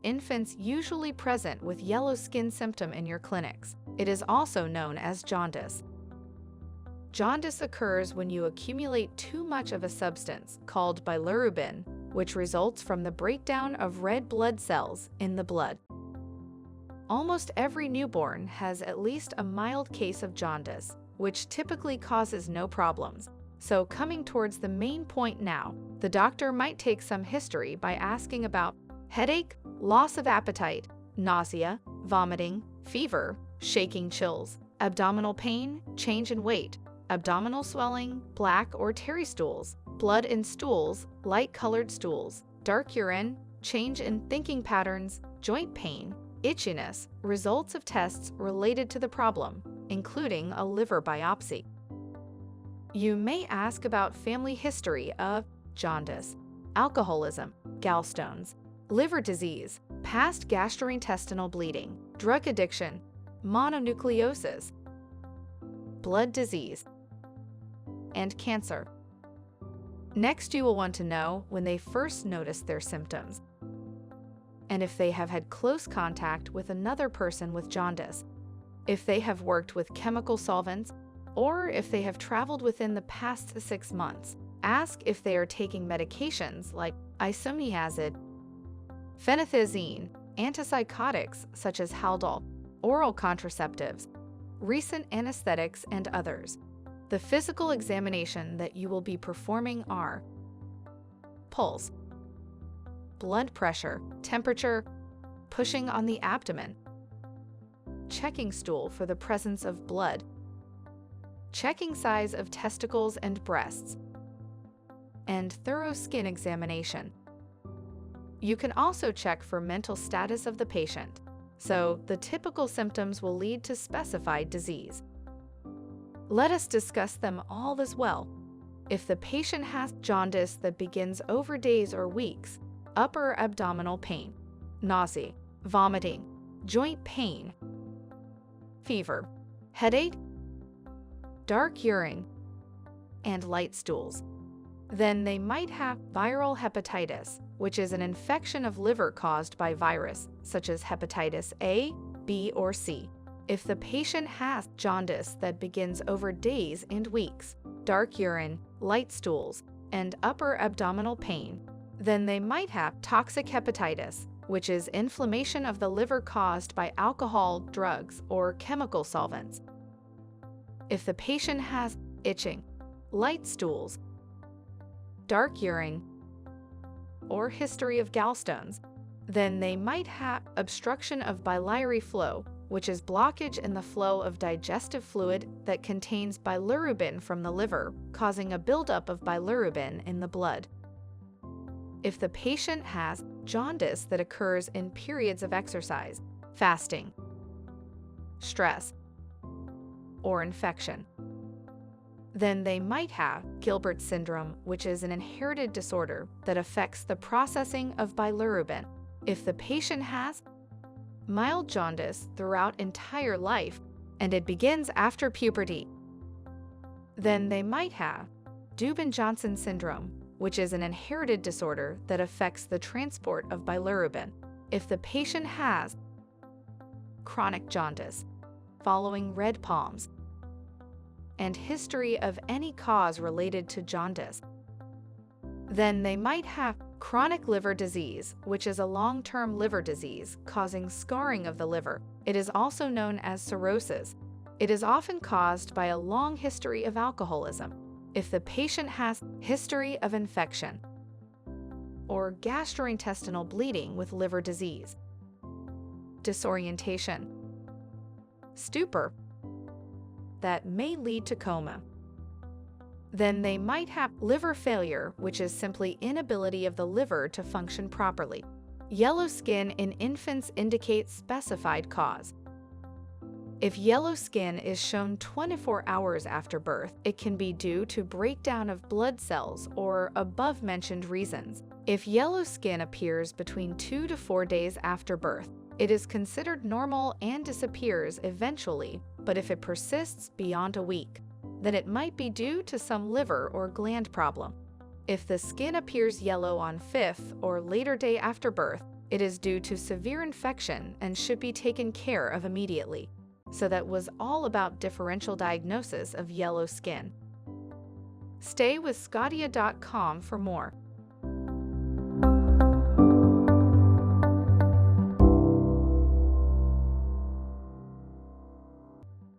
infants usually present with yellow skin symptom in your clinics. It is also known as jaundice. Jaundice occurs when you accumulate too much of a substance called bilirubin, which results from the breakdown of red blood cells in the blood. Almost every newborn has at least a mild case of jaundice, which typically causes no problems. So coming towards the main point now, the doctor might take some history by asking about headache, loss of appetite, nausea, vomiting, fever, shaking chills, abdominal pain, change in weight, abdominal swelling, black or tarry stools, blood in stools, light-colored stools, dark urine, change in thinking patterns, joint pain, itchiness, results of tests related to the problem, including a liver biopsy. You may ask about family history of jaundice, alcoholism, gallstones, liver disease, past gastrointestinal bleeding, drug addiction, mononucleosis, blood disease, and cancer. Next, you will want to know when they first noticed their symptoms, and if they have had close contact with another person with jaundice, if they have worked with chemical solvents, or if they have traveled within the past 6 months. Ask if they are taking medications like isoniazid, phenethazine, antipsychotics such as Haldol, oral contraceptives, recent anesthetics, and others. The physical examination that you will be performing are pulse, blood pressure, temperature, pushing on the abdomen, checking stool for the presence of blood, checking size of testicles and breasts, and thorough skin examination. You can also check for mental status of the patient, so the typical symptoms will lead to specified disease. Let us discuss them all as well. If the patient has jaundice that begins over days or weeks, upper abdominal pain, nausea, vomiting, joint pain, fever, headache, dark urine, and light stools, then they might have viral hepatitis, which is an infection of liver caused by virus, such as hepatitis A, B, or C. If the patient has jaundice that begins over days and weeks, dark urine, light stools, and upper abdominal pain, then they might have toxic hepatitis, which is inflammation of the liver caused by alcohol, drugs, or chemical solvents. If the patient has itching, light stools, dark urine, or history of gallstones, then they might have obstruction of biliary flow, which is blockage in the flow of digestive fluid that contains bilirubin from the liver, causing a buildup of bilirubin in the blood. If the patient has jaundice that occurs in periods of exercise, fasting, stress, or infection, then they might have Gilbert syndrome, which is an inherited disorder that affects the processing of bilirubin. If the patient has mild jaundice throughout entire life and it begins after puberty, then they might have Dubin-Johnson syndrome, which is an inherited disorder that affects the transport of bilirubin. If the patient has chronic jaundice following red palms and history of any cause related to jaundice, then they might have chronic liver disease, which is a long-term liver disease causing scarring of the liver. It is also known as cirrhosis. It is often caused by a long history of alcoholism. If the patient has history of infection or gastrointestinal bleeding with liver disease, disorientation, stupor that may lead to coma, then they might have liver failure, which is simply inability of the liver to function properly. Yellow skin in infants indicates specified cause. If yellow skin is shown 24 hours after birth, it can be due to breakdown of blood cells or above-mentioned reasons. If yellow skin appears between 2 to 4 days after birth, it is considered normal and disappears eventually, but if it persists beyond a week, then it might be due to some liver or gland problem. If the skin appears yellow on 5th or later day after birth, It is due to severe infection and should be taken care of immediately. So that was all about differential diagnosis of yellow skin. Stay with sqadia.com for more.